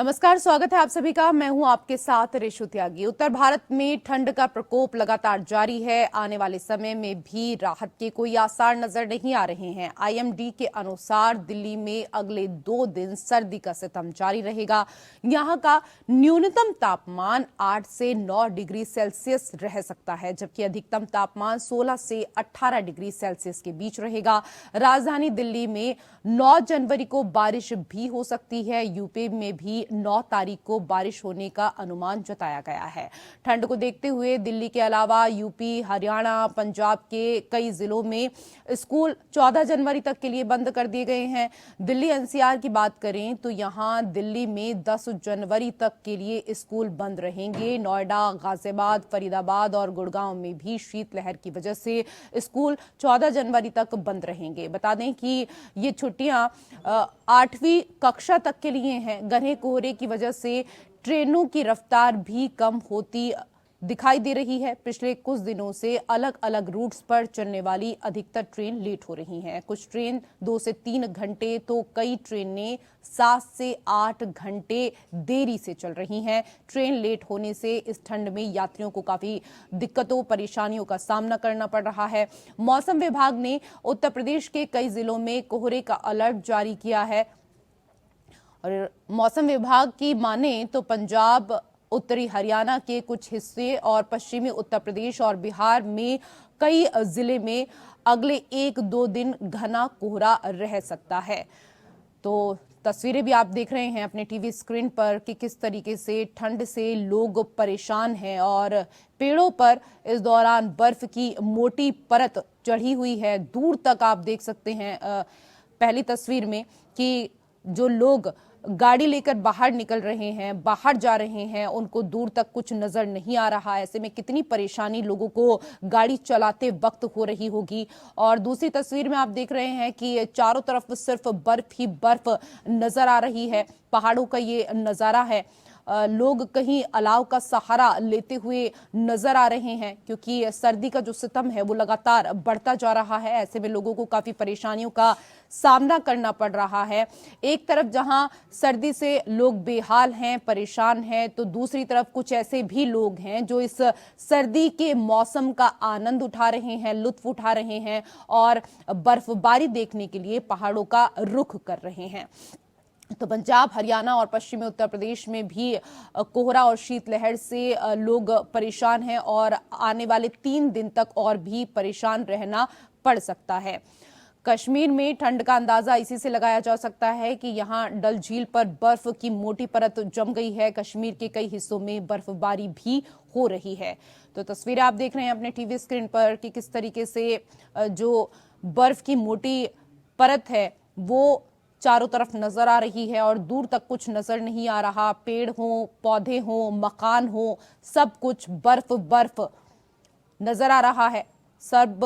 नमस्कार, स्वागत है आप सभी का। मैं हूं आपके साथ रेशु त्यागी। उत्तर भारत में ठंड का प्रकोप लगातार जारी है। आने वाले समय में भी राहत के कोई आसार नजर नहीं आ रहे हैं। आईएमडी के अनुसार दिल्ली में अगले 2 दिन सर्दी का सितम जारी रहेगा। यहां का न्यूनतम तापमान 8 से 9 डिग्री सेल्सियस रह सकता है, जबकि अधिकतम तापमान 16 से 18 डिग्री सेल्सियस के बीच रहेगा। राजधानी दिल्ली में 9 जनवरी को बारिश भी हो सकती है। यूपी में भी 9 तारीख को बारिश होने का अनुमान जताया गया है। ठंड को देखते हुए दिल्ली के अलावा यूपी, हरियाणा, पंजाब के कई जिलों में स्कूल 14 जनवरी तक के लिए बंद कर दिए गए हैं। दिल्ली एनसीआर की बात करें तो यहां दिल्ली में 10 जनवरी तक के लिए स्कूल बंद रहेंगे। नोएडा, गाजियाबाद, फरीदाबाद और गुड़गांव में भी शीतलहर की वजह से स्कूल 14 जनवरी तक बंद रहेंगे। बता दें कि ये छुट्टियां 8वीं कक्षा तक के लिए हैं। घने कोहरे की वजह से ट्रेनों की रफ्तार भी कम होती दिखाई दे रही है। पिछले कुछ दिनों से अलग अलग रूट्स पर चलने वाली अधिकतर ट्रेन लेट हो रही हैं। कुछ ट्रेन 2 से 3 घंटे तो कई ट्रेनें 7 से 8 घंटे देरी से चल रही हैं। ट्रेन लेट होने से इस ठंड में यात्रियों को काफी दिक्कतों, परेशानियों का सामना करना पड़ रहा है। मौसम विभाग ने उत्तर प्रदेश के कई जिलों में कोहरे का अलर्ट जारी किया है और मौसम विभाग की माने तो पंजाब, उत्तरी हरियाणा के कुछ हिस्से और पश्चिमी उत्तर प्रदेश और बिहार में कई जिले में अगले 1-2 दिन घना कोहरा रह सकता है। तो तस्वीरें भी आप देख रहे हैं अपने टीवी स्क्रीन पर कि किस तरीके से ठंड से लोग परेशान हैं और पेड़ों पर इस दौरान बर्फ की मोटी परत चढ़ी हुई है। दूर तक आप देख सकते हैं पहली तस्वीर में कि जो लोग गाड़ी लेकर बाहर निकल रहे हैं, बाहर जा रहे हैं, उनको दूर तक कुछ नजर नहीं आ रहा। ऐसे में कितनी परेशानी लोगों को गाड़ी चलाते वक्त हो रही होगी। और दूसरी तस्वीर में आप देख रहे हैं कि चारों तरफ सिर्फ बर्फ ही बर्फ नजर आ रही है। पहाड़ों का ये नजारा है। लोग कहीं अलाव का सहारा लेते हुए नजर आ रहे हैं क्योंकि सर्दी का जो सितम है वो लगातार बढ़ता जा रहा है। ऐसे में लोगों को काफी परेशानियों का सामना करना पड़ रहा है। एक तरफ जहां सर्दी से लोग बेहाल हैं, परेशान हैं, तो दूसरी तरफ कुछ ऐसे भी लोग हैं जो इस सर्दी के मौसम का आनंद उठा रहे हैं, लुत्फ उठा रहे हैं और बर्फबारी देखने के लिए पहाड़ों का रुख कर रहे हैं। तो पंजाब, हरियाणा और पश्चिमी उत्तर प्रदेश में भी कोहरा और शीतलहर से लोग परेशान हैं और आने वाले 3 दिन तक और भी परेशान रहना पड़ सकता है। कश्मीर में ठंड का अंदाजा इसी से लगाया जा सकता है कि यहां डल झील पर बर्फ की मोटी परत जम गई है। कश्मीर के कई हिस्सों में बर्फबारी भी हो रही है। तो तस्वीरें आप देख रहे हैं अपने टीवी स्क्रीन पर कि किस तरीके से जो बर्फ की मोटी परत है वो चारों तरफ नजर आ रही है और दूर तक कुछ नजर नहीं आ रहा। पेड़ हो, पौधे हो, मकान हो, सब कुछ बर्फ बर्फ नजर आ रहा है। सब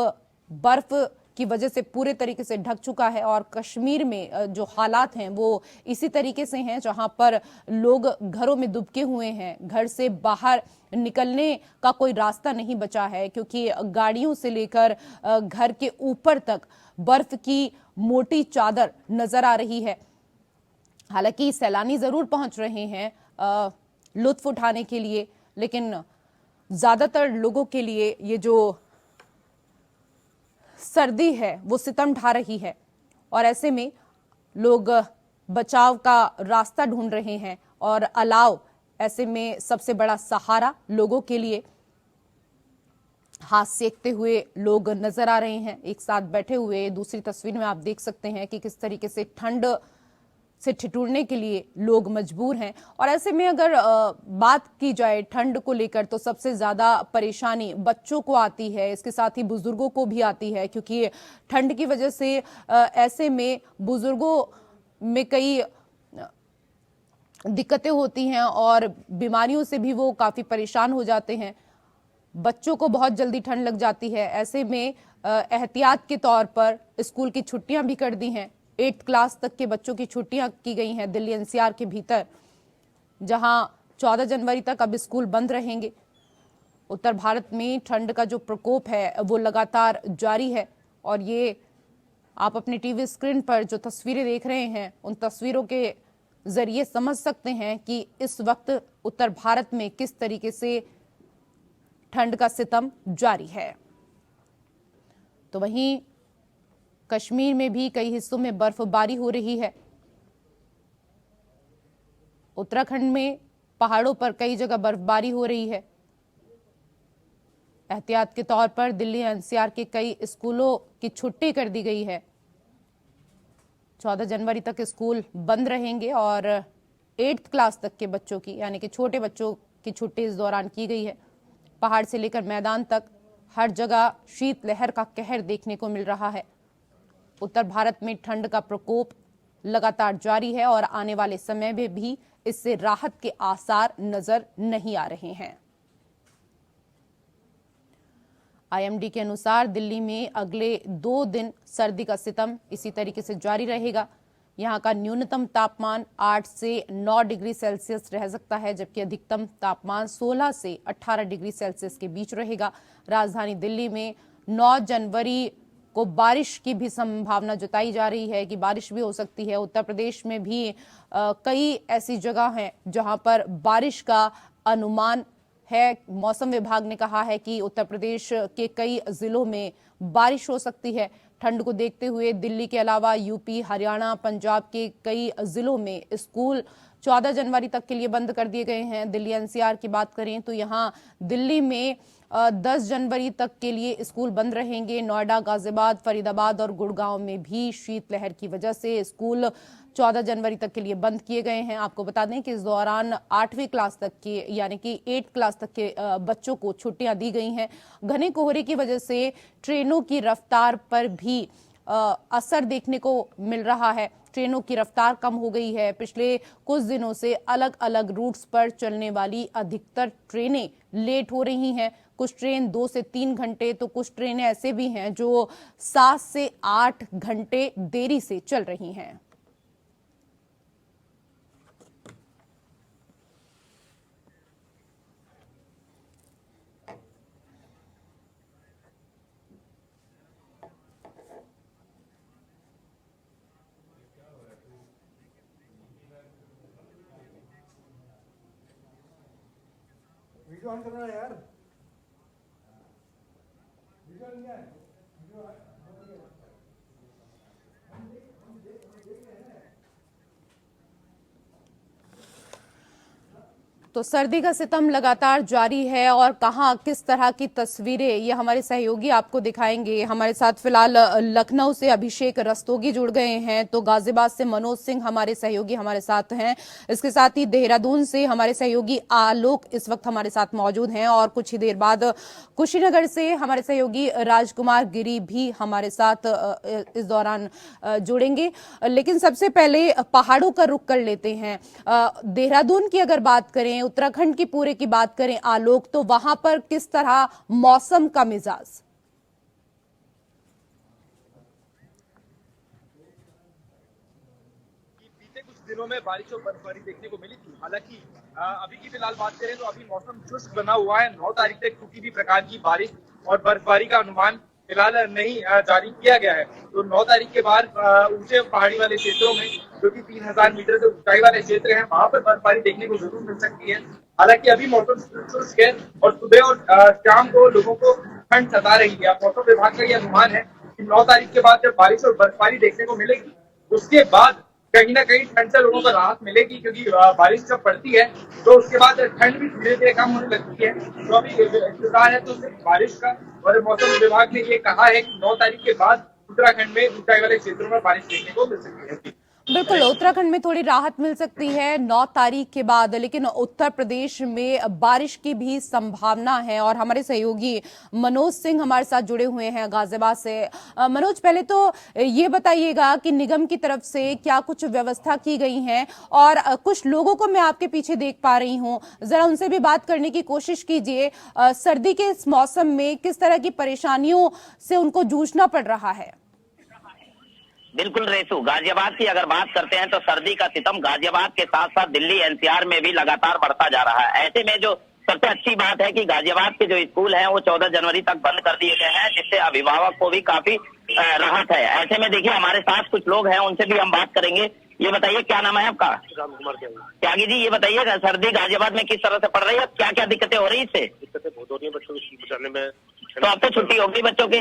बर्फ की वजह से पूरे तरीके से ढक चुका है और कश्मीर में जो हालात हैं वो इसी तरीके से हैं जहां पर लोग घरों में दुबके हुए हैं। घर से बाहर निकलने का कोई रास्ता नहीं बचा है क्योंकि गाड़ियों से लेकर घर के ऊपर तक बर्फ की मोटी चादर नजर आ रही है। हालांकि सैलानी जरूर पहुंच रहे हैं लुत्फ उठाने के लिए, लेकिन ज्यादातर लोगों के लिए ये जो सर्दी है वो सितम ढा रही है और ऐसे में लोग बचाव का रास्ता ढूंढ रहे हैं और अलाव ऐसे में सबसे बड़ा सहारा लोगों के लिए। हाथ सेकते हुए लोग नजर आ रहे हैं एक साथ बैठे हुए। दूसरी तस्वीर में आप देख सकते हैं कि किस तरीके से ठंड से ठिठुरने के लिए लोग मजबूर हैं। और ऐसे में अगर बात की जाए ठंड को लेकर तो सबसे ज्यादा परेशानी बच्चों को आती है, इसके साथ ही बुजुर्गों को भी आती है क्योंकि ठंड की वजह से ऐसे में बुजुर्गों में कई दिक्कतें होती हैं और बीमारियों से भी वो काफी परेशान हो जाते हैं। बच्चों को बहुत जल्दी ठंड लग जाती है। ऐसे में एहतियात के तौर पर स्कूल की छुट्टियां भी कर दी हैं। 8th क्लास तक के बच्चों की छुट्टियां की गई हैं दिल्ली एनसीआर के भीतर, जहां 14 जनवरी तक अब स्कूल बंद रहेंगे। उत्तर भारत में ठंड का जो प्रकोप है वो लगातार जारी है और ये आप अपने टीवी स्क्रीन पर जो तस्वीरें देख रहे हैं उन तस्वीरों के जरिए समझ सकते हैं कि इस वक्त उत्तर भारत में किस तरीके से ठंड का सितम जारी है। तो वहीं कश्मीर में भी कई हिस्सों में बर्फबारी हो रही है। उत्तराखंड में पहाड़ों पर कई जगह बर्फबारी हो रही है। एहतियात के तौर पर दिल्ली एनसीआर के कई स्कूलों की छुट्टी कर दी गई है। 14 जनवरी तक स्कूल बंद रहेंगे और 8th क्लास तक के बच्चों की, यानी कि छोटे बच्चों की छुट्टी इस दौरान की गई है। पहाड़ से लेकर मैदान तक हर जगह शीतलहर का कहर देखने को मिल रहा है। उत्तर भारत में ठंड का प्रकोप लगातार जारी है और आने वाले समय में भी इससे राहत के आसार नजर नहीं आ रहे हैं। आईएमडी के अनुसार दिल्ली में अगले 2 दिन सर्दी का सितम इसी तरीके से जारी रहेगा। यहां का न्यूनतम तापमान 8 से 9 डिग्री सेल्सियस रह सकता है, जबकि अधिकतम तापमान 16 से 18 डिग्री सेल्सियस के बीच रहेगा। राजधानी दिल्ली में 9 जनवरी को बारिश की भी संभावना जताई जा रही है कि बारिश भी हो सकती है। उत्तर प्रदेश में भी कई ऐसी जगह हैं जहां पर बारिश का अनुमान है। मौसम विभाग ने कहा है कि उत्तर प्रदेश के कई जिलों में बारिश हो सकती है। ठंड को देखते हुए दिल्ली के अलावा यूपी, हरियाणा, पंजाब के कई जिलों में स्कूल 14 जनवरी तक के लिए बंद कर दिए गए हैं। दिल्ली एनसीआर की बात करें तो यहाँ दिल्ली में 10 जनवरी तक के लिए स्कूल बंद रहेंगे। नोएडा, गाजियाबाद, फरीदाबाद और गुड़गांव में भी शीतलहर की वजह से स्कूल 14 जनवरी तक के लिए बंद किए गए हैं। आपको बता दें कि इस दौरान 8वीं क्लास तक के, यानी कि 8th क्लास तक के बच्चों को छुट्टियां दी गई हैं। घने कोहरे की वजह से ट्रेनों की रफ्तार पर भी असर देखने को मिल रहा है। ट्रेनों की रफ्तार कम हो गई है। पिछले कुछ दिनों से अलग अलग रूट्स पर चलने वाली अधिकतर ट्रेनें लेट हो रही हैं। कुछ ट्रेन 2 से 3 घंटे, तो कुछ ट्रेनें ऐसे भी हैं जो 7 से 8 घंटे देरी से चल रही हैं। वीडियो ऑन करना है यार। वीडियो नहीं है। तो सर्दी का सितम लगातार जारी है और कहां किस तरह की तस्वीरें ये हमारे सहयोगी आपको दिखाएंगे। हमारे साथ फिलहाल लखनऊ से अभिषेक रस्तोगी जुड़ गए हैं, तो गाजियाबाद से मनोज सिंह हमारे सहयोगी हमारे साथ हैं। इसके साथ ही देहरादून से हमारे सहयोगी आलोक इस वक्त हमारे साथ मौजूद हैं और कुछ ही देर बाद कुशीनगर से हमारे सहयोगी राजकुमार गिरी भी हमारे साथ इस दौरान जुड़ेंगे। लेकिन सबसे पहले पहाड़ों का रुख कर लेते हैं। देहरादून की अगर बात करें, उत्तराखंड की पूरे की बात करें आलोक, तो वहां पर किस तरह मौसम का मिजाज? बीते कुछ दिनों में बारिश और बर्फबारी देखने को मिली थी। हालांकि अभी की फिलहाल बात करें तो अभी मौसम शुष्क बना हुआ है। 9 तारीख तक किसी भी प्रकार की बारिश और बर्फबारी का अनुमान फिलहाल नहीं जारी किया गया है। तो 9 तारीख के बाद ऊंचे पहाड़ी वाले क्षेत्रों में, जो कि 3000 मीटर से ऊंचाई वाले क्षेत्र हैं, वहां पर बर्फबारी देखने को जरूर मिल सकती है। हालांकि अभी मौसम शुष्क है और सुबह और शाम को लोगों को ठंड सता रही है। मौसम विभाग का यह अनुमान है कि 9 तारीख के बाद जब बारिश और बर्फबारी देखने को मिलेगी, उसके बाद कहीं ना कहीं ठंड से लोगों को राहत मिलेगी, क्योंकि बारिश जब पड़ती है तो उसके बाद ठंड भी धीरे धीरे कम होने लगती है। तो अभी इंतजार है तो सिर्फ बारिश का, और मौसम विभाग ने ये कहा है कि 9 तारीख के बाद उत्तराखंड में ऊंचाई वाले क्षेत्रों में बारिश देखने को मिल सकती है। बिल्कुल, उत्तराखंड में थोड़ी राहत मिल सकती है 9 तारीख के बाद, लेकिन उत्तर प्रदेश में बारिश की भी संभावना है। और हमारे सहयोगी मनोज सिंह हमारे साथ जुड़े हुए हैं गाजियाबाद से। मनोज, पहले तो ये बताइएगा कि निगम की तरफ से क्या कुछ व्यवस्था की गई है, और कुछ लोगों को मैं आपके पीछे देख पा रही हूँ, जरा उनसे भी बात करने की कोशिश कीजिए। सर्दी के इस मौसम में किस तरह की परेशानियों से उनको जूझना पड़ रहा है? बिल्कुल रेसू, गाजियाबाद की अगर बात करते हैं तो सर्दी का सितम गाजियाबाद के साथ साथ दिल्ली एनसीआर में भी लगातार बढ़ता जा रहा है। ऐसे में जो सबसे अच्छी बात है कि गाजियाबाद के जो स्कूल हैं वो 14 जनवरी तक बंद कर दिए गए हैं, जिससे अभिभावक को भी काफी राहत है। ऐसे में देखिए हमारे साथ कुछ लोग हैं, उनसे भी हम बात करेंगे ये बताइए क्या नाम है आपका? राम कुमार त्यागी जी, ये बताइए सर्दी गाजियाबाद में किस तरह से पड़ रही है, क्या क्या दिक्कतें हो रही है इससे? दिक्कतें बहुत हो रही है बच्चों को स्कूल पहुंचाने में। तो अब तो छुट्टी होगी बच्चों की।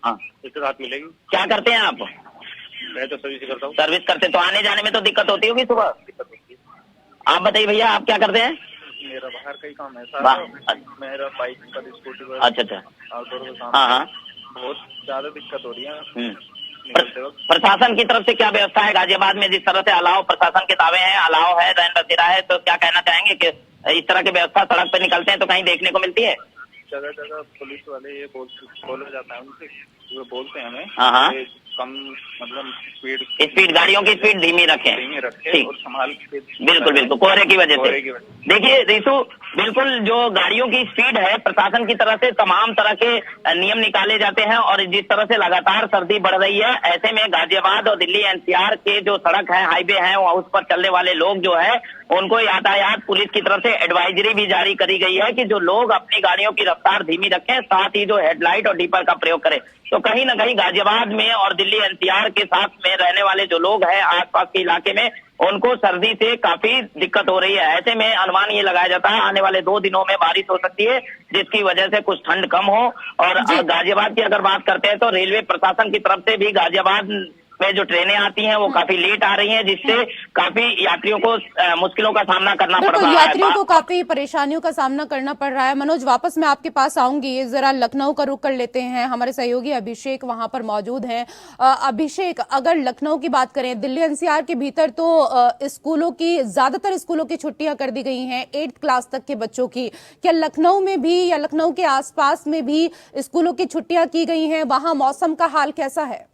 हाँ, इसके साथ मिलेगी। क्या करते हैं आप? मैं तो सर्विस करता हूँ। सर्विस करते, तो आने जाने में तो दिक्कत होती होगी सुबह। दिक्कत होती है। आप बताइए भैया, आप क्या करते हैं? मेरा बाहर का ही काम है वाह। सर। मेरा बाइक का, स्कूटी का, अच्छा अच्छा। आउटडोर का काम। हाँ हाँ। बहुत ज्यादा दिक्कत हो रही है निकलते वक्त। प्रशासन की तरफ से क्या व्यवस्था है गाजियाबाद में? जिस तरह से अलाव, प्रशासन के दावे हैं, अलाव है, रैन बसेरा है, तो क्या कहना चाहेंगे कि इस तरह की व्यवस्था सड़क पर निकलते हैं तो कहीं देखने को मिलती है? जगह जगह पुलिस वाले ये बोला जाता है उनसे, वो बोलते हैं हमें हाँ हाँ। कि कम मतलब स्पीड, गाड़ियों की स्पीड धीमी रखें। रखें और संभाल के। बिल्कुल बिल्कुल, कोहरे की वजह से। कोहरे की वजह। देखिए रिशु, बिल्कुल जो गाड़ियों की स्पीड है, प्रशासन की तरफ से तमाम तरह के नियम निकाले जाते हैं, और जिस तरह से लगातार सर्दी बढ़ रही है, ऐसे में गाजियाबाद और दिल्ली एनसीआर के जो सड़क है, हाईवे है, उस पर चलने वाले लोग जो है, उनको यातायात पुलिस की तरफ से एडवाइजरी भी जारी करी गई है कि जो लोग अपनी गाड़ियों की रफ्तार धीमी रखें, साथ ही जो हेडलाइट और डीपर का प्रयोग करें। तो कहीं न कहीं गाजियाबाद में और दिल्ली एनसीआर के साथ में रहने वाले जो लोग हैं आसपास के इलाके में, उनको सर्दी से काफी दिक्कत हो रही है। ऐसे में अनुमान ये लगाया जाता है आने वाले 2 दिनों में बारिश हो सकती है, जिसकी वजह से कुछ ठंड कम हो। और गाजियाबाद की अगर बात करते हैं तो रेलवे प्रशासन की तरफ से भी गाजियाबाद में जो ट्रेनें आती हैं वो काफी लेट आ रही हैं, जिससे काफी यात्रियों को मुश्किलों का सामना करना पड़ रहा है। यात्रियों को काफी परेशानियों का सामना करना पड़ रहा है। मनोज, वापस मैं आपके पास आऊंगी, जरा लखनऊ का रुख कर लेते हैं। हमारे सहयोगी अभिषेक वहां पर मौजूद हैं। अभिषेक, अगर लखनऊ की बात करें, दिल्ली एनसीआर के भीतर तो स्कूलों की, ज्यादातर स्कूलों की छुट्टियां कर दी गई हैं 8th क्लास तक के बच्चों की। क्या लखनऊ में भी या लखनऊ के आसपास में भी स्कूलों की छुट्टियां की गई हैं? वहां मौसम का हाल कैसा है?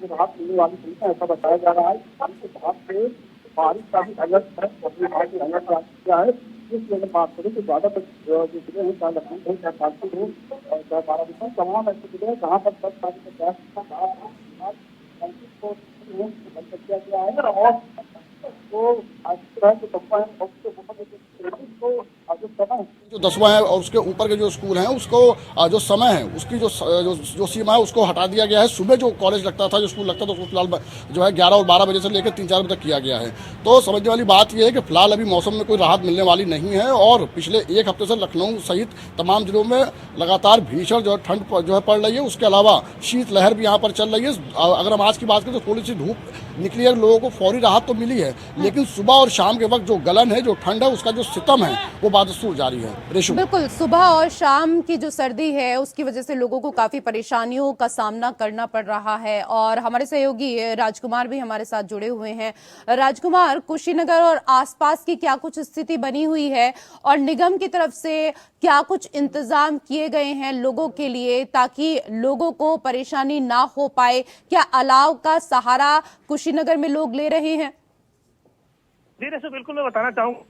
राहत मिलने वाली संख्या ऐसा बताया जा रहा है। बारिश का भी अलर्ट है, अलर्ट किया है। इसलिए बात करें तो ज्यादातर जो जिले हैं, चाहे लखनऊ हो, चाहे कानपुर हो, चाहे बाराबंकी, तमाम ऐसे जिले हैं जहाँ पर 10 तारीख के प्रयास बंद कर दिया गया है। और जो 10वां है और उसके ऊपर के जो स्कूल हैं, उसको जो समय है, उसकी जो सीमा है, उसको हटा दिया गया है। सुबह जो कॉलेज लगता था, जो स्कूल लगता था, उसको फिलहाल जो है 11 और 12 बजे से लेकर 3-4 बजे तक किया गया है। तो समझने वाली बात यह है कि फिलहाल अभी मौसम में कोई राहत मिलने वाली नहीं है, और पिछले 1 हफ्ते से लखनऊ सहित तमाम जिलों में लगातार भीषण जो है ठंड जो है पड़ रही है। उसके अलावा शीतलहर भी यहाँ पर चल रही है। अगर हम आज की बात करें तो थोड़ी सी धूप निकली है, लोगों को फौरी राहत तो मिली है, लेकिन सुबह और शाम के वक्त जो गलन है, जो ठंड है, उसका जो सितम है, वो बादस्तूर जारी है। रेशु, बिल्कुल, सुबह और शाम की जो सर्दी है उसकी वजह से लोगों को काफी परेशानियों का सामना करना पड़ रहा है। और हमारे सहयोगी राजकुमार भी हमारे साथ जुड़े हुए हैं। राजकुमार, कुशीनगर और आसपास की क्या कुछ स्थिति बनी हुई है, और निगम की तरफ से क्या कुछ इंतजाम किए गए हैं लोगों के लिए ताकि लोगों को परेशानी ना हो पाए? क्या अलाव का सहारा कुशीनगर में लोग ले रहे हैं? जी रेशु, बिल्कुल मैं बताना चाहूँगा।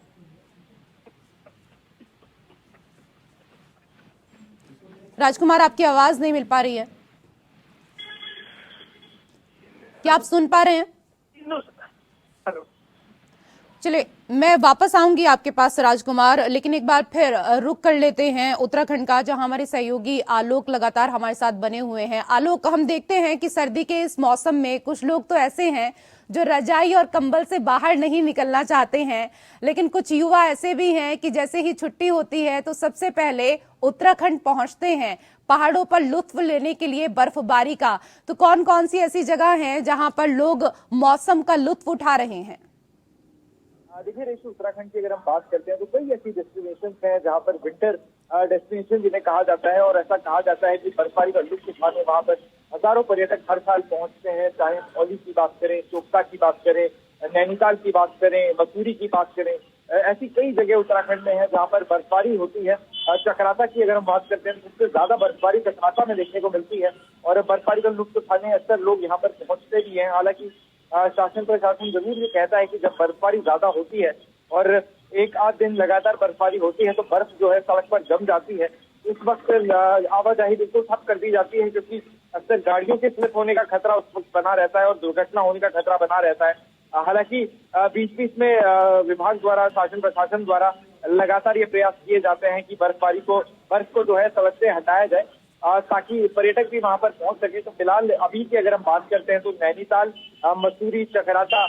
राजकुमार, आपकी आवाज नहीं मिल पा रही है, क्या आप सुन पा रहे हैं? चलिए, मैं वापस आऊंगी आपके पास राजकुमार, लेकिन एक बार फिर रुक कर लेते हैं उत्तराखंड का, जहां हमारे सहयोगी आलोक लगातार हमारे साथ बने हुए हैं। आलोक, हम देखते हैं कि सर्दी के इस मौसम में कुछ लोग तो ऐसे हैं जो रजाई और कंबल से बाहर नहीं निकलना चाहते हैं, लेकिन कुछ युवा ऐसे भी हैं कि जैसे ही छुट्टी होती है तो सबसे पहले उत्तराखंड पहुंचते हैं पहाड़ों पर लुत्फ लेने के लिए बर्फबारी का। तो कौन कौन सी ऐसी जगह हैं जहां पर लोग मौसम का लुत्फ उठा रहे हैं? देखिए रेशु, उत्तराखंड की अगर हम बात करते हैं तो कई ऐसी डेस्टिनेशन हैं जहाँ पर विंटर डेस्टिनेशन जिन्हें कहा जाता है, और ऐसा कहा जाता है कि बर्फबारी का लुत्फ उठाने वहाँ पर हजारों पर्यटक हर साल पहुंचते हैं। चाहे औली की बात करें, चोपता की बात करें, नैनीताल की बात करें, मसूरी की बात करें, ऐसी कई जगह उत्तराखंड में है जहाँ पर बर्फबारी होती है। चक्राता की अगर हम बात करते हैं तो सबसे ज्यादा बर्फबारी चक्राता में देखने को मिलती है, और बर्फबारी का लुत्फ उठाने अक्सर लोग यहाँ पर पहुंचते भी हैं। हालांकि शासन प्रशासन जरूर ये कहता है कि जब बर्फबारी ज्यादा होती है और 1-8 दिन लगातार बर्फबारी होती है तो बर्फ जो है सड़क पर जम जाती है। उस वक्त आवाजाही बिल्कुल ठप कर दी जाती है, क्योंकि अक्सर गाड़ियों के स्लिप होने का खतरा उस वक्त बना रहता है और दुर्घटना होने का खतरा बना रहता है। हालांकि बीच बीच में विभाग द्वारा, शासन प्रशासन द्वारा लगातार ये प्रयास किए जाते हैं कि बर्फ को जो है सड़क से हटाया जाए ताकि पर्यटक भी वहां पर पहुंच सके। तो फिलहाल अभी की अगर हम बात करते हैं तो नैनीताल, मसूरी, चकराता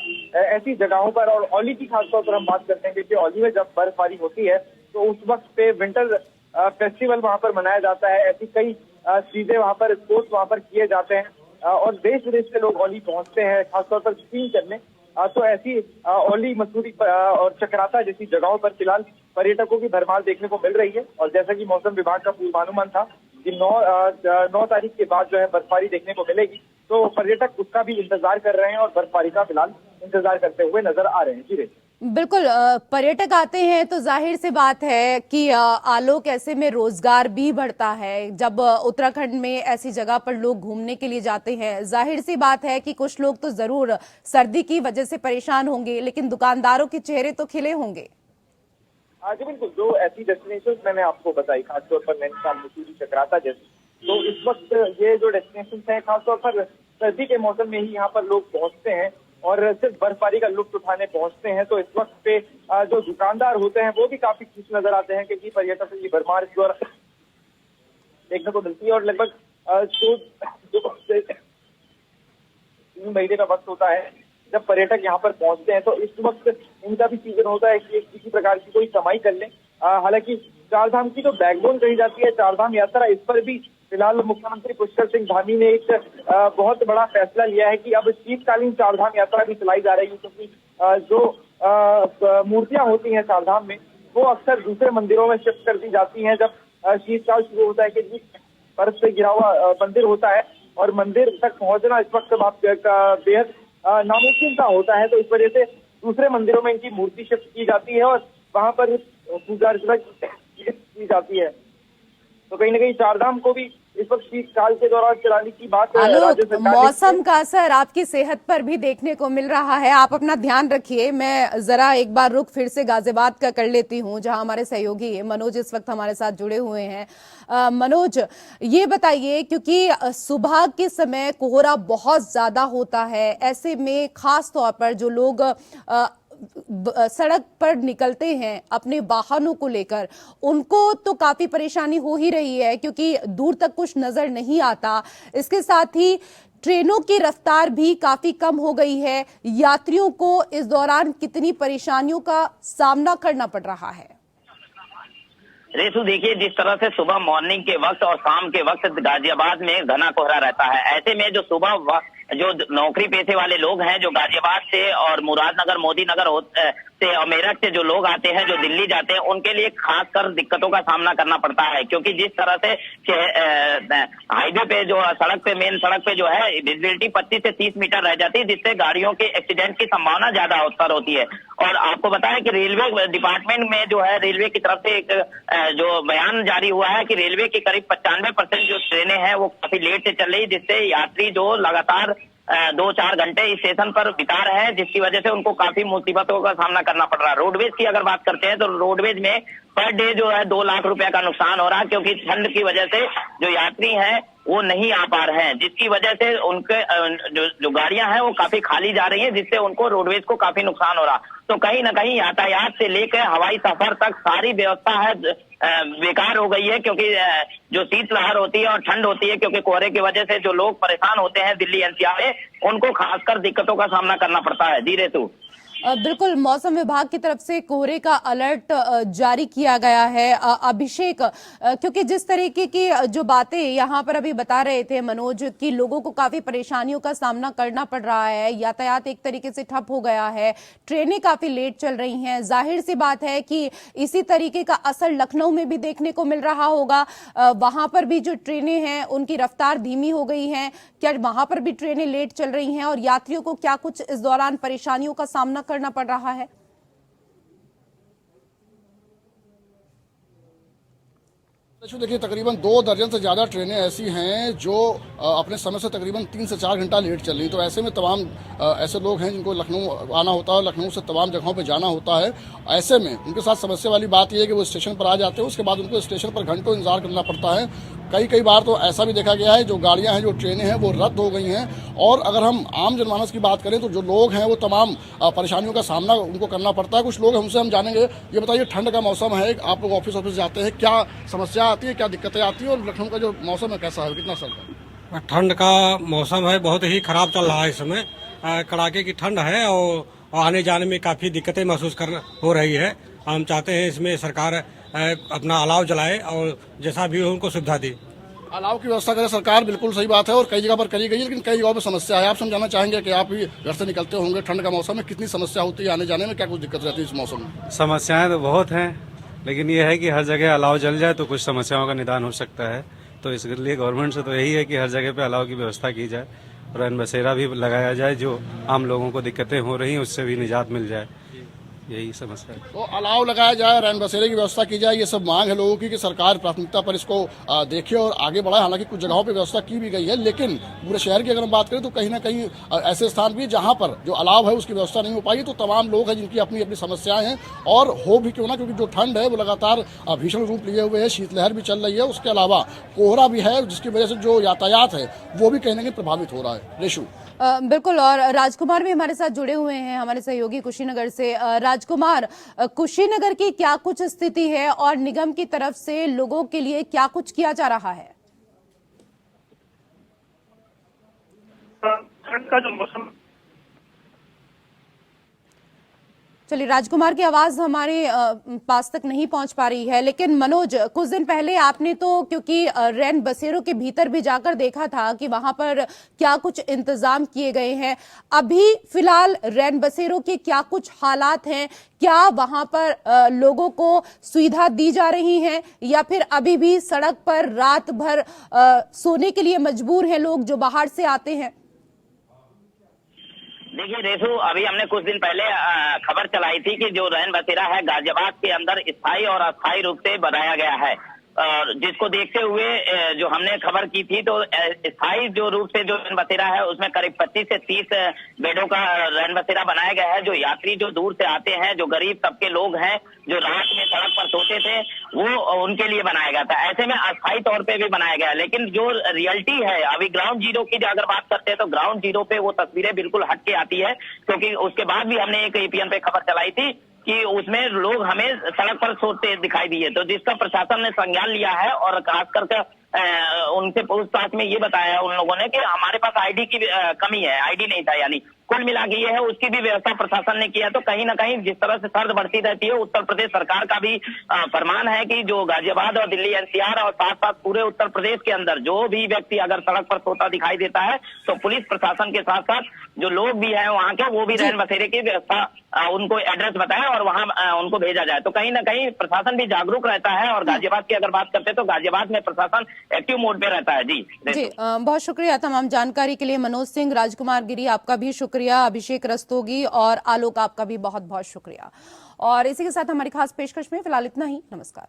ऐसी जगहों पर, और औली की खासतौर पर हम बात करते हैं क्योंकि औली में जब बर्फबारी होती है तो उस वक्त पे विंटर फेस्टिवल वहां पर मनाया जाता है। ऐसी कई चीजें वहां पर, स्पोर्ट्स वहां पर किए जाते हैं और देश विदेश से लोग औली पहुंचते हैं खासतौर पर स्कीइंग करने। तो ऐसी औली, मसूरी और चकराता जैसी जगहों पर फिलहाल पर्यटकों की भरमार देखने को मिल रही है। और जैसा कि मौसम विभाग का पूर्वानुमान था कि 9 तारीख के बाद जो है बर्फबारी देखने को मिलेगी, तो पर्यटक उसका भी इंतजार कर रहे हैं और बर्फबारी का फिलहाल इंतजार करते हुए नजर आ रहे हैं। जी रे, बिल्कुल, पर्यटक आते हैं तो जाहिर सी बात है कि आलोक ऐसे में रोजगार भी बढ़ता है। जब उत्तराखंड में ऐसी जगह पर लोग घूमने के लिए जाते हैं, जाहिर सी बात है कि कुछ लोग तो जरूर सर्दी की वजह से परेशान होंगे, लेकिन दुकानदारों के चेहरे तो खिले होंगे। जी बिल्कुल, जो ऐसी डेस्टिनेशन मैंने आपको बताई खासतौर पर नैनीताल, मसूरी, चकराता जैसी, तो इस वक्त ये जो डेस्टिनेशन है खासतौर पर सर्दी के मौसम में ही यहाँ पर लोग पहुंचते हैं और सिर्फ बर्फबारी का लुत्फ उठाने पहुंचते हैं। तो इस वक्त पे जो दुकानदार होते हैं वो भी काफी खुश नजर आते हैं क्योंकि पर्यटकों की भरमार इस दौरान देखने को मिलती है। और लगभग 2 से 3 महीने का वक्त होता है जब पर्यटक यहाँ पर पहुंचते हैं, तो इस वक्त इनका भी सीजन होता है कि किसी प्रकार की कोई कमाई कर लें। हालांकि चारधाम की जो बैकबोन कही जाती है चारधाम यात्रा, इस पर भी फिलहाल मुख्यमंत्री पुष्कर सिंह धामी ने एक बहुत बड़ा फैसला लिया है कि अब शीतकालीन चारधाम यात्रा भी चलाई जा रही है, क्योंकि जो मूर्तियां होती हैं चारधाम में वो अक्सर दूसरे मंदिरों में शिफ्ट कर दी जाती हैं जब शीतकाल शुरू होता है, क्योंकि बर्फ से घिरा हुआ मंदिर होता है और मंदिर तक पहुंचना इस वक्त बेहद नामुमकिन सा होता है। तो इस वजह से दूसरे मंदिरों में इनकी मूर्ति शिफ्ट की जाती है और वहां पर पूजा अर्चना की जाती है। तो कहीं ना कहीं चारधाम को भी इस वक्त शीतकाल के दौरान चलाने की बात आलोक, मौसम का असर आपकी सेहत पर भी देखने को मिल रहा है, आप अपना ध्यान रखिए। मैं जरा एक बार रुख फिर से गाजियाबाद का कर लेती हूं, जहां हमारे सहयोगी मनोज इस वक्त हमारे साथ जुड़े हुए हैं। मनोज, ये बताइए, क्योंकि सुबह के समय कोहरा बहुत ज्यादा होता है, ऐसे में खास तौर पर जो लोग सड़क पर निकलते हैं अपने वाहनों को लेकर, उनको तो काफी परेशानी हो ही रही है क्योंकि दूर तक कुछ नजर नहीं आता। इसके साथ ही ट्रेनों की रफ्तार भी काफी कम हो गई है। यात्रियों को इस दौरान कितनी परेशानियों का सामना करना पड़ रहा है? रेसू, देखिए, जिस तरह से सुबह मॉर्निंग के वक्त और शाम के वक्त गाजियाबाद में घना कोहरा रहता है, ऐसे में जो सुबह जो नौकरी पेशे वाले लोग हैं जो गाजियाबाद से और मुरादनगर, मोदी नगर से और मेरठ से जो लोग आते हैं, जो दिल्ली जाते हैं, उनके लिए खासकर दिक्कतों का सामना करना पड़ता है। क्योंकि जिस तरह से हाईवे पे, जो सड़क पे, मेन सड़क पे जो है विजिबिलिटी 25 से 30 मीटर रह जाती है, जिससे गाड़ियों के एक्सीडेंट की संभावना ज्यादा उत्तर होती है। और आपको बताया कि रेलवे डिपार्टमेंट में जो है, रेलवे की तरफ से एक जो बयान जारी हुआ है कि रेलवे की करीब 95% जो ट्रेनें हैं वो काफी लेट से चल रही, जिससे यात्री जो लगातार 2-4 घंटे इस स्टेशन पर बिता रहे हैं, जिसकी वजह से उनको काफी मुसीबतों का सामना करना पड़ रहा है। रोडवेज की अगर बात करते हैं तो रोडवेज में पर डे जो है 2 लाख रुपए का नुकसान हो रहा है, क्योंकि ठंड की वजह से जो यात्री हैं वो नहीं आ पा रहे हैं, जिसकी वजह से उनके जो गाड़ियां हैं वो काफी खाली जा रही हैं, जिससे उनको रोडवेज को काफी नुकसान हो रहा। तो कहीं ना कहीं यातायात से लेकर हवाई सफर तक सारी व्यवस्था है बेकार हो गई है, क्योंकि जो शीतलहर होती है और ठंड होती है, क्योंकि कोहरे की वजह से जो लोग परेशान होते हैं दिल्ली एनसीआर में, उनको खासकर दिक्कतों का सामना करना पड़ता है। जी रेतू, बिल्कुल, मौसम विभाग की तरफ से कोहरे का अलर्ट जारी किया गया है। अभिषेक, क्योंकि जिस तरीके की जो बातें यहाँ पर अभी बता रहे थे मनोज कि लोगों को काफी परेशानियों का सामना करना पड़ रहा है, यातायात एक तरीके से ठप हो गया है, ट्रेनें काफी लेट चल रही हैं, जाहिर सी बात है कि इसी तरीके का असर लखनऊ में भी देखने को मिल रहा होगा। वहां पर भी जो ट्रेनें हैं उनकी रफ्तार धीमी हो गई है, क्या वहां पर भी ट्रेनें लेट चल रही हैं और यात्रियों को क्या कुछ इस दौरान परेशानियों का सामना करना पड़ रहा है? देखिए, तकरीबन 2 दर्जन से ज़्यादा ट्रेनें ऐसी हैं जो अपने समय से तकरीबन 3 से 4 घंटा लेट चल रही। तो ऐसे में तमाम ऐसे लोग हैं जिनको लखनऊ आना होता है, लखनऊ से तमाम जगहों पे जाना होता है। ऐसे में उनके साथ समस्या वाली बात यह है कि वो स्टेशन पर आ जाते हैं, उसके बाद उनको स्टेशन पर घंटों इंतजार करना पड़ता है। कई बार तो ऐसा भी देखा गया है जो गाड़ियां हैं, जो ट्रेनें हैं, वो रद्द हो गई हैं। और अगर हम आम जनमानस की बात करें तो जो लोग हैं वो तमाम परेशानियों का सामना उनको करना पड़ता है। कुछ लोग हमसे हम जानेंगे। ये बताइए, ठंड का मौसम है, आप लोग ऑफिस जाते हैं, क्या समस्या आती है, क्या दिक्कतें आती है, और लखनऊ का जो मौसम है कैसा है, कितना सर्द है? ठंड का मौसम है, बहुत ही खराब चल रहा है इस समय। कड़ाके की ठंड है और आने जाने में काफी दिक्कतें महसूस हो रही है। हम चाहते हैं इसमें सरकार अपना अलाव जलाए और जैसा भी हो उनको सुविधा दे। अलाव की व्यवस्था करे सरकार, बिल्कुल सही बात है, और कई जगह पर करी गई है, लेकिन कई जगहों पर समस्या है। आप समझाना चाहेंगे कि आप भी घर से निकलते होंगे, ठंड का मौसम है, कितनी समस्या होती है आने जाने में, क्या कुछ दिक्कत रहती है इस मौसम में? समस्याएं तो बहुत हैं, लेकिन ये है कि हर जगह अलाव जल जाए तो कुछ समस्याओं का निदान हो सकता है। तो इसके लिए गवर्नमेंट से तो यही है कि हर जगह पे अलाव की व्यवस्था की जाए, रैन बसेरा भी लगाया जाए, जो आम लोगों को दिक्कतें हो रही हैं उससे भी निजात मिल जाए। यही समस्या है। तो अलाव लगाया जाए, रैन बसेरे की व्यवस्था की जाए, ये सब मांग है लोगों की कि सरकार प्राथमिकता पर इसको देखे और आगे बढ़ाए। हालांकि कुछ जगहों पे व्यवस्था की भी गई है, लेकिन पूरे शहर की अगर हम बात करें तो कहीं ना कहीं ऐसे स्थान भी जहां पर जो अलाव है उसकी व्यवस्था नहीं हो पाई। तो तमाम लोग हैं जिनकी अपनी अपनी समस्याएं हैं, और हो भी क्यों ना, क्योंकि जो ठंड है वो लगातार भीषण रूप लिए हुए है, शीतलहर भी चल रही है, उसके अलावा कोहरा भी है, जिसकी वजह से जो यातायात है वो भी कहीं ना कहीं प्रभावित हो रहा है। रेशु, बिल्कुल, और राजकुमार भी हमारे साथ जुड़े हुए हैं, हमारे सहयोगी कुशीनगर से। राजकुमार, कुशीनगर की क्या कुछ स्थिति है और निगम की तरफ से लोगों के लिए क्या कुछ किया जा रहा है? ठंड का जो मौसम, चलिए, राजकुमार की आवाज हमारे पास तक नहीं पहुंच पा रही है, लेकिन मनोज, कुछ दिन पहले आपने तो क्योंकि रैन बसेरों के भीतर भी जाकर देखा था कि वहां पर क्या कुछ इंतजाम किए गए हैं। अभी फिलहाल रैन बसेरों के क्या कुछ हालात हैं? क्या वहां पर लोगों को सुविधा दी जा रही है, या फिर अभी भी सड़क पर रात भर सोने के लिए मजबूर हैं लोग जो बाहर से आते हैं? देखिए रेसू, अभी हमने कुछ दिन पहले खबर चलाई थी कि जो रैन बसेरा है गाजियाबाद के अंदर स्थायी और अस्थायी रूप से बनाया गया है, और जिसको देखते हुए जो हमने खबर की थी तो स्थायी जो रूप से जो रैन बसेरा है उसमें करीब 25 से 30 बेडों का रैन बसेरा बनाया गया है। जो यात्री जो दूर से आते हैं, जो गरीब तबके लोग हैं, जो रात में सड़क पर सोते थे, वो उनके लिए बनाया गया था। ऐसे में अस्थायी तौर पे भी बनाया गया है, लेकिन जो रियलिटी है अभी ग्राउंड जीरो की अगर बात करते हैं तो ग्राउंड जीरो पे वो तस्वीरें बिल्कुल हट के आती है, क्योंकि उसके बाद भी हमने एक एपीएन पे खबर चलाई थी कि उसमें लोग हमें सड़क पर सोते दिखाई दिए, तो जिसका प्रशासन ने संज्ञान लिया है और खास करके उनसे पूछताछ में ये बताया उन लोगों ने कि हमारे पास आईडी की कमी है, आईडी नहीं था। यानी कुल मिला के ये है, उसकी भी व्यवस्था प्रशासन ने किया। तो कहीं ना कहीं जिस तरह से सर्द बढ़ती रहती है, उत्तर प्रदेश सरकार का भी फरमान है कि जो गाजियाबाद और दिल्ली एनसीआर और साथ साथ पूरे उत्तर प्रदेश के अंदर जो भी व्यक्ति अगर सड़क पर सोता दिखाई देता है तो पुलिस प्रशासन के साथ साथ जो लोग भी हैं वहाँ के, वो भी रैन बसेरे की व्यवस्था उनको एड्रेस बताए और वहाँ उनको भेजा जाए। तो कहीं ना कहीं प्रशासन भी जागरूक रहता है, और गाजियाबाद की अगर बात करते हैं तो गाजियाबाद में प्रशासन एक्टिव मोड पे रहता है। जी बहुत शुक्रिया तमाम जानकारी के लिए मनोज सिंह। राजकुमार गिरी आपका भी शुक्रिया, अभिषेक रस्तोगी और आलोक आपका भी बहुत बहुत शुक्रिया। और इसी के साथ हमारी खास पेशकश में फिलहाल इतना ही। नमस्कार।